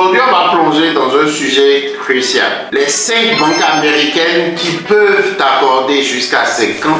Aujourd'hui, on va plonger dans un sujet crucial. Les 5 banques américaines qui peuvent t'accorder jusqu'à 50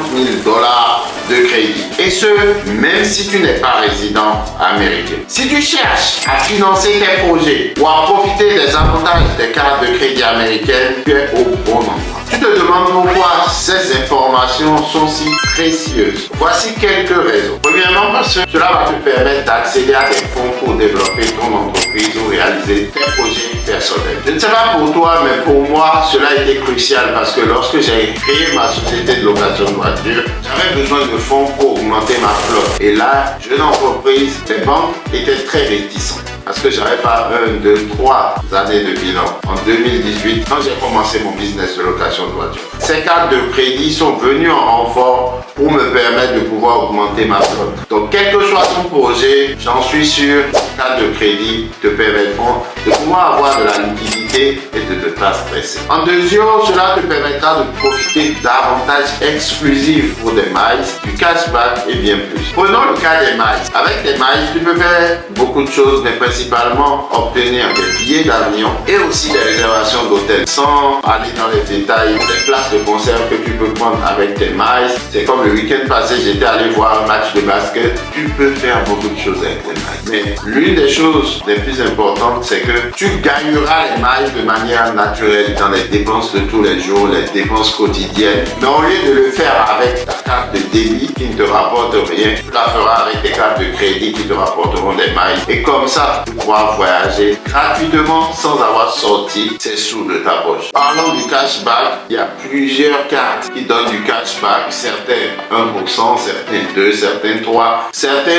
000 $ de crédit. Et ce, même si tu n'es pas résident américain. Si tu cherches à financer tes projets ou à profiter des avantages des cartes de crédit américaines, tu es au bon endroit. Tu te demandes pourquoi ces informations sont si précieuses. Voici quelques raisons. Premièrement, parce que cela va te permettre d'accéder à des fonds pour développer ton entreprise ou réaliser tes projets personnels. Je ne sais pas pour toi, mais pour moi, cela a été crucial parce que lorsque j'ai créé ma société de location de voiture, j'avais besoin de fonds pour augmenter ma flotte. Et là, jeune entreprise, les banques étaient très réticentes. Parce que j'avais pas 1, 2, 3 années de bilan. En 2018, quand j'ai commencé mon business de location de voiture. Ces cartes de crédit sont venues en renfort pour me permettre de pouvoir augmenter ma flotte. Donc, quel que soit ton projet, j'en suis sûr, ces cartes de crédit te permettront de pouvoir avoir de la liquidité et de ne pas stresser. En deuxième, cela te permettra de profiter d'avantages exclusifs pour des miles, du cashback et bien plus. Prenons le cas des miles. Avec des miles, tu peux faire beaucoup de choses, mais principalement obtenir des billets d'avion et aussi des réservations d'hôtel. Sans aller dans les détails, des places de concert que tu peux prendre avec tes miles. C'est comme le week-end passé, j'étais allé voir un match de basket. Tu peux faire beaucoup de choses avec tes miles. Mais l'une des choses les plus importantes, c'est que tu gagneras les miles de manière naturelle dans les dépenses de tous les jours, les dépenses quotidiennes. Mais au lieu de le faire avec ta carte de débit qui ne te rapporte rien, tu la feras avec des cartes de crédit qui te rapporteront des miles. Et comme ça, tu pourras voyager gratuitement sans avoir sorti ces sous de ta poche. Parlons du cashback, il y a plusieurs cartes qui donnent du cashback, certains 1%, certains 2, certains 3, certains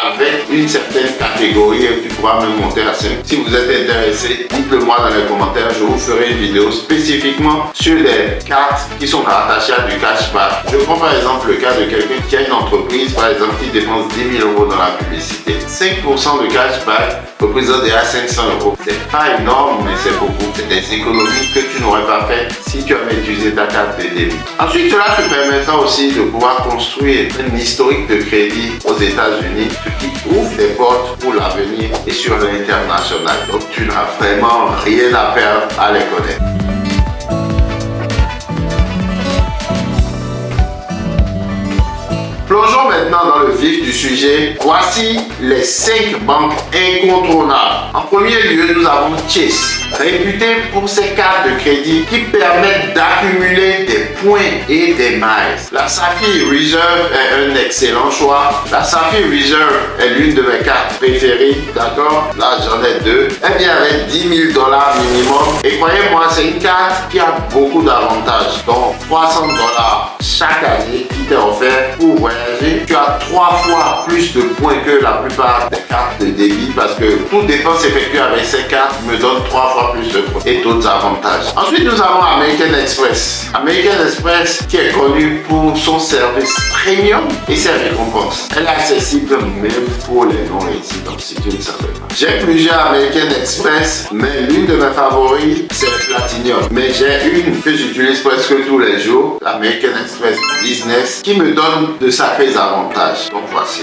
avec une certaine catégorie et tu pourras même monter à 5. Si vous êtes intéressé, dites-le moi dans les commentaires, je vous ferai une vidéo spécifiquement sur les cartes qui sont rattachées à du cashback. Je prends par exemple le cas de quelqu'un qui a une entreprise, par exemple, qui dépense 10 000 € dans la publicité. 5% de cashback représente déjà 500 €. C'est pas énorme, mais c'est beaucoup. C'est des économies que tu n'aurais pas fait si tu avais utilisé ta carte de débit. Ensuite, cela te permettra aussi de pouvoir construire un historique de crédit aux États-Unis, ce qui ouvre des portes pour l'avenir et sur l'international. Donc, tu n'as vraiment rien à perdre à les connaître. Plongeons maintenant dans le vif du sujet. Voici les 5 banques incontournables. En premier lieu, nous avons Chase, réputé pour ses cartes de crédit qui permettent d'accumuler des points et des miles. La Sapphire Reserve est un excellent choix. La Sapphire Reserve est l'une de mes cartes préférées, d'accord? Là, j'en ai 2. Elle vient avec 10 000 $ minimum. Et croyez-moi, c'est une carte qui a beaucoup d'avantages. Donc, 300 $ chaque année qui t'est offert pour voyager. Tu as 3 fois plus de points que la plupart des cartes de débit parce que toute dépense effectuée avec ces cartes me donne 3 fois plus de points et d'autres avantages. Ensuite, nous avons American Express. American Express qui est connu pour son service premium et ses récompenses. Elle est accessible même pour les non-résidents si tu ne savais pas. J'ai plusieurs American Express, mais l'une de mes favoris, c'est Platinum. Mais j'ai une que j'utilise presque tous les jours, l'American Express Business, qui me donne de sacrés avantages. Donc voici.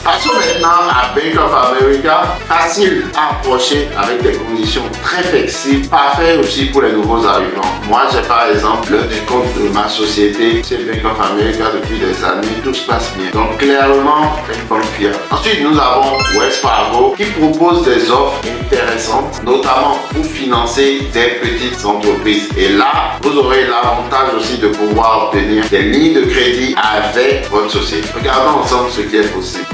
Passons maintenant à Bank of America, facile à approcher avec des conditions très flexibles, parfait aussi pour les nouveaux arrivants. Moi, j'ai par exemple l'un des comptes de ma société, c'est Bank of America depuis des années, tout se passe bien. Donc clairement, une banque fiable. Ensuite, nous avons Wells Fargo qui propose des offres intéressantes, notamment pour financer des petites entreprises. Et là, vous aurez l'avantage aussi de pouvoir obtenir des lignes de crédit avec votre société. Regardons ensemble ce qui est possible.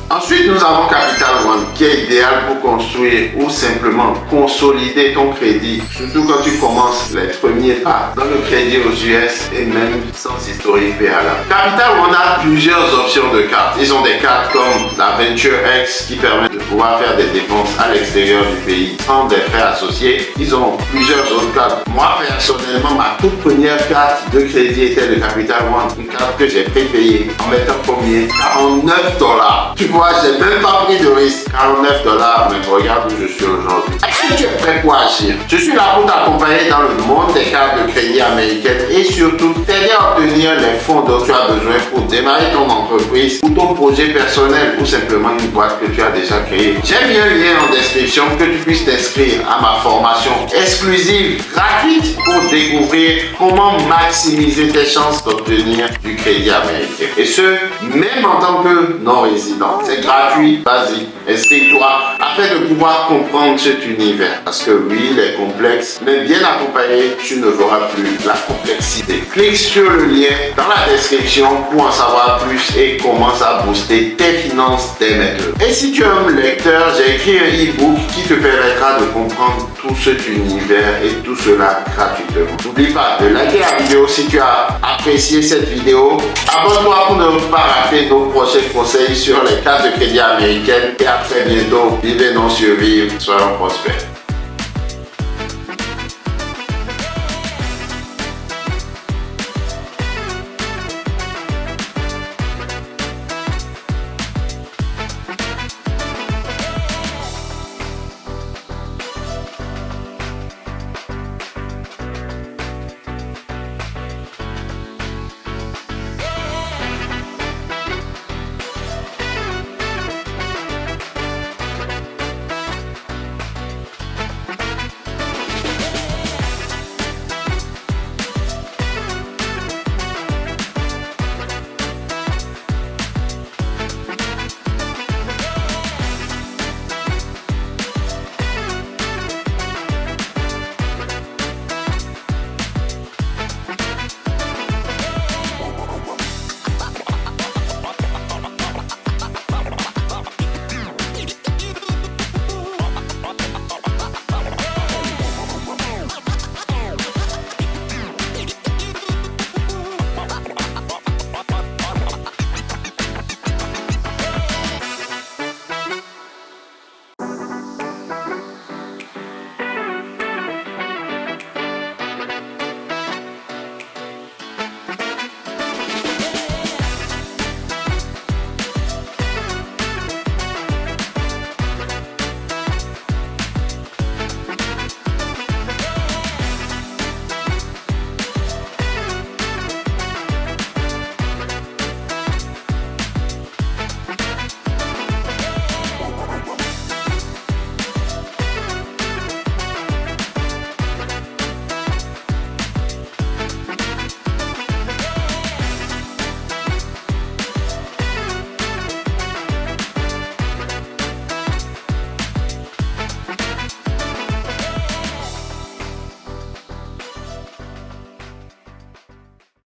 Ensuite, nous avons Capital One qui est idéal pour construire ou simplement consolider ton crédit, surtout quand tu commences les premiers pas dans le crédit aux US et même sans historique préalable. Capital One a plusieurs options de cartes. Ils ont des cartes comme la Venture X qui permet de pouvoir faire des dépenses à l'extérieur du pays sans des frais associés. Ils ont plusieurs autres cartes. Moi, personnellement, ma toute première carte de crédit était de Capital One, une carte que j'ai prépayée en mettant combien? 49 $. Tu vois, j'ai même pas pris de risque. 49 $, mais regarde où je suis aujourd'hui. Est-ce que tu es prêt pour agir? Je suis là pour t'accompagner dans le monde des cartes de crédit américaines et surtout t'aider à obtenir les fonds dont tu as besoin pour démarrer ton entreprise ou ton projet personnel ou simplement une boîte que tu as déjà créée. J'ai mis un lien en description que tu puisses t'inscrire à ma formation exclusive, gratuite, pour découvrir comment maximiser tes chances d'obtenir du crédit américain. Et ce, même en tant que non-résident. C'est gratuit, vas-y, inscris-toi afin de pouvoir comprendre cet univers. Parce que oui, il est complexe, mais bien accompagné, tu ne verras plus la complexité. Clique sur le lien dans la description pour en savoir plus et commence à booster tes finances dès maintenant. Et si tu es un lecteur, j'ai écrit un e-book qui te permettra de comprendre tout cet univers et tout cela gratuitement. N'oublie pas de liker la vidéo si tu as apprécié cette vidéo. Abonne-toi pour ne pas rater nos prochains conseils sur les cartes de crédit américaines et à très bientôt. Vivez non survivre, soyons prospères.